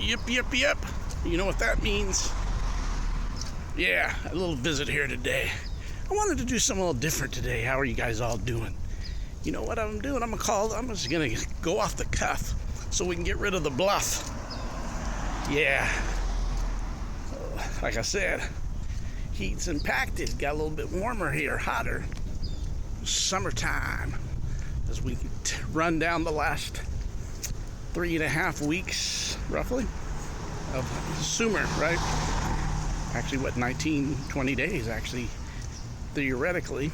Yep. You know what that means? Yeah, a little visit here today. I wanted to do something a little different today. How are you guys all doing? You know what I'm doing? I'm just gonna go off the cuff so we can get rid of the bluff. Yeah. Like I said, heat's impacted. Got a little bit warmer here, hotter. Summertime. As we run down the last 3.5 weeks, roughly, of summer, right? Actually, 19-20 days, actually, theoretically.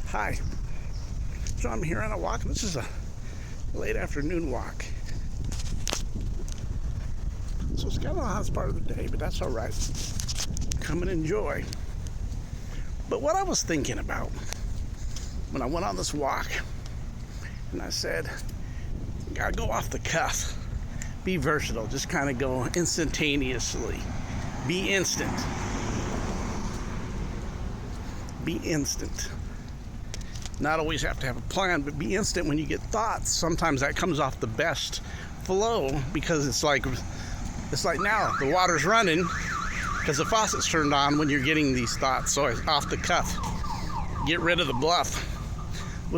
Hi. So I'm here on a walk. This is a late afternoon walk. So it's kind of the hottest part of the day, but that's all right. Come and enjoy. But what I was thinking about when I went on this walk, and I said, gotta go off the cuff. Be versatile, just kind of go instantaneously. Be instant. Be instant. Not always have to have a plan, but be instant when you get thoughts. Sometimes that comes off the best flow because it's like now the water's running because the faucet's turned on when you're getting these thoughts. So it's off the cuff. Get rid of the bluff.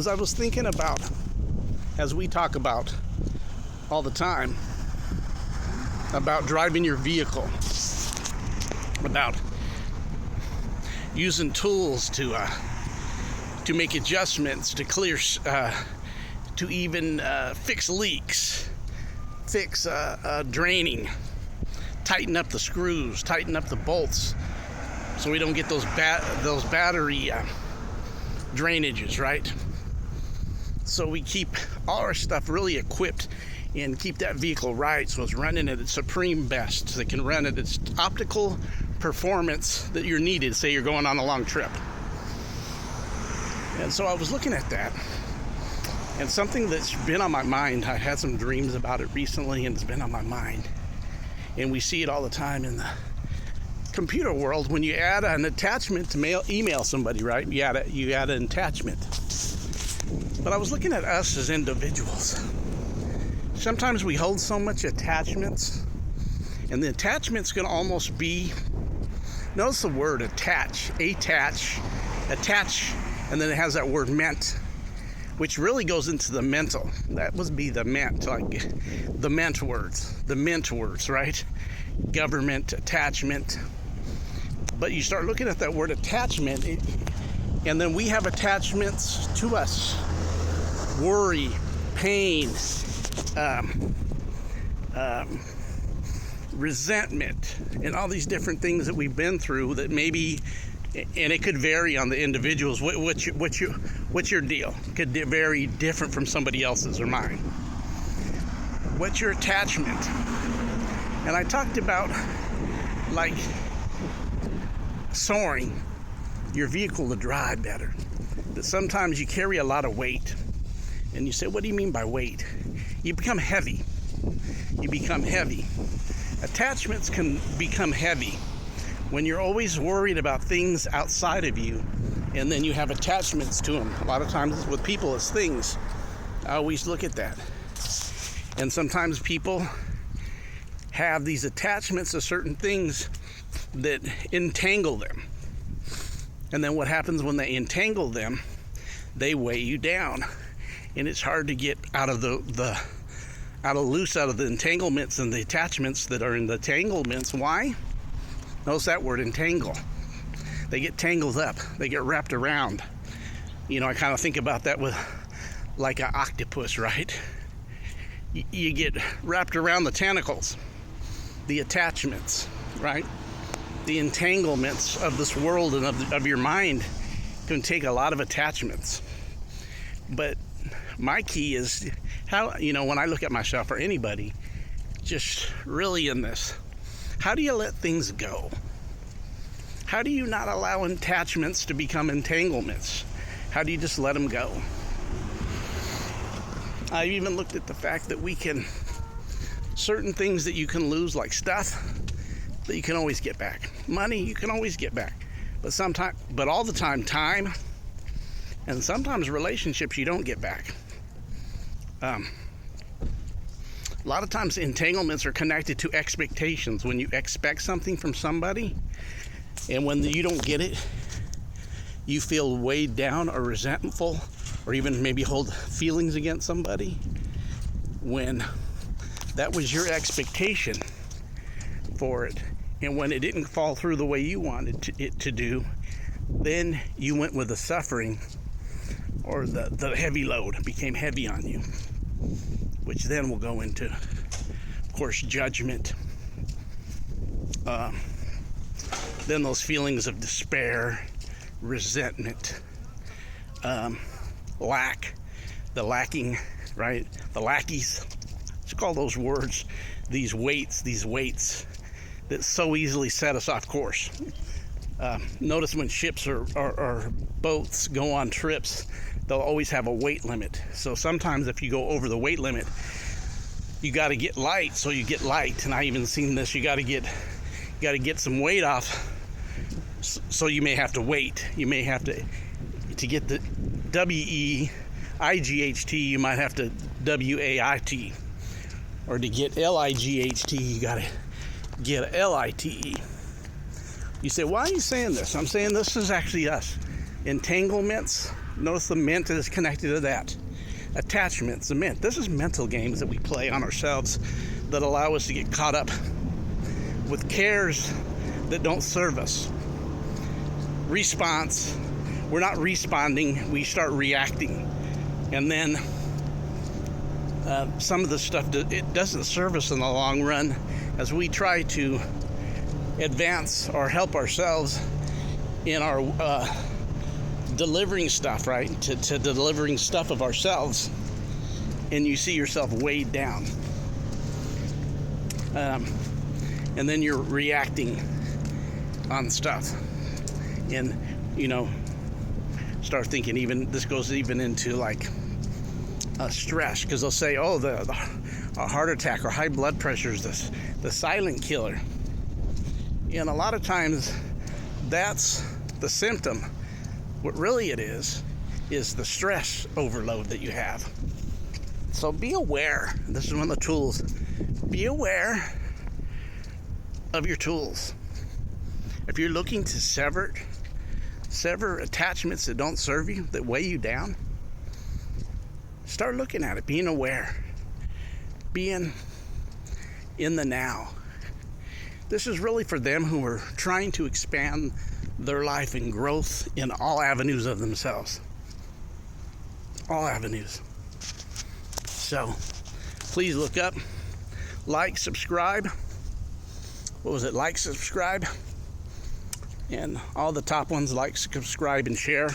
I was thinking about, as we talk about all the time, about driving your vehicle, about using tools to make adjustments, to clear, to even fix leaks, fix draining, tighten up the screws, tighten up the bolts, so we don't get those battery drainages, right? So we keep all our stuff really equipped and keep that vehicle right so it's running at its supreme best, so it can run at its optical performance that you're needed, say you're going on a long trip. And so I was looking at that, and something that's been on my mind, I had some dreams about it recently, and it's been on my mind. And we see it all the time in the computer world. When you add an attachment to email somebody, right? You add an attachment. But I was looking at us as individuals. Sometimes we hold so much attachments, and the attachments can almost be, notice the word attach, and then it has that word meant, which really goes into the mental. That would be the meant, like the mint words, right? Government, attachment. But you start looking at that word attachment, and then we have attachments to us. Worry, pain, resentment, and all these different things that we've been through that maybe, and it could vary on the individuals. What's your deal? It could be very different from somebody else's or mine. What's your attachment? And I talked about like soaring your vehicle to drive better. That sometimes you carry a lot of weight. And you say, what do you mean by weight? You become heavy. Attachments can become heavy when you're always worried about things outside of you, and then you have attachments to them. A lot of times with people, it's things. I always look at that. And sometimes people have these attachments to certain things that entangle them. And then what happens when they entangle them, they weigh you down. And it's hard to get out of the entanglements and the attachments that are in the entanglements. Why? Notice that word, entangle. They get tangled up. They get wrapped around. You know, I kind of think about that with like an octopus, right? You get wrapped around the tentacles, the attachments, right? The entanglements of this world and of your mind can take a lot of attachments. But my key is how, when I look at myself or anybody, just really in this, how do you let things go? How do you not allow attachments to become entanglements? How do you just let them go? I've even looked at the fact that certain things that you can lose, like stuff, that you can always get back. Money, you can always get back. But all the time, time, and sometimes relationships you don't get back. A lot of times entanglements are connected to expectations. When you expect something from somebody and when you don't get it, you feel weighed down or resentful, or even maybe hold feelings against somebody when that was your expectation for it. And when it didn't fall through the way you wanted it to do, then you went with the suffering, or the heavy load became heavy on you, which then will go into, of course, judgment. Then those feelings of despair, resentment, lack, the lacking, right? The lackeys. Let's call those words, these weights that so easily set us off course. Notice when ships or boats go on trips, they'll always have a weight limit. So sometimes if you go over the weight limit, you got to get light, so you get light. And I even seen this, you got to get some weight off, so you may have to wait. You may have to get the WEIGHT, you might have to WAIT, or to get LIGHT, you got to get LITE. You say, why are you saying this? I'm saying this is actually us. Entanglements, notice the mint is connected to that. Attachments, the mint. This is mental games that we play on ourselves that allow us to get caught up with cares that don't serve us. Response, we're not responding, we start reacting. And then some of the stuff, it doesn't serve us in the long run as we try to advance or help ourselves in our delivering stuff, right? To delivering stuff of ourselves, and you see yourself weighed down. And then you're reacting on stuff. And, start thinking, even this goes even into like stress, because they'll say, oh, the heart attack or high blood pressure is the silent killer. And a lot of times that's the symptom. What really it is the stress overload that you have. So be aware. This is one of the tools. Be aware of your tools. If you're looking to sever attachments that don't serve you, that weigh you down, start looking at it, being aware, being in the now. This is really for them who are trying to expand their life and growth in all avenues of themselves. All avenues. So, please look up, like, subscribe. What was it? Like, subscribe. And all the top ones, like, subscribe, and share.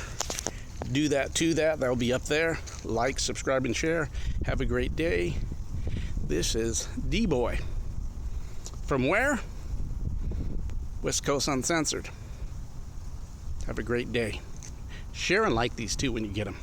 Do that to that. That'll be up there. Like, subscribe, and share. Have a great day. This is D-Boy. From where? West Coast Uncensored. Have a great day. Share and like these too when you get them.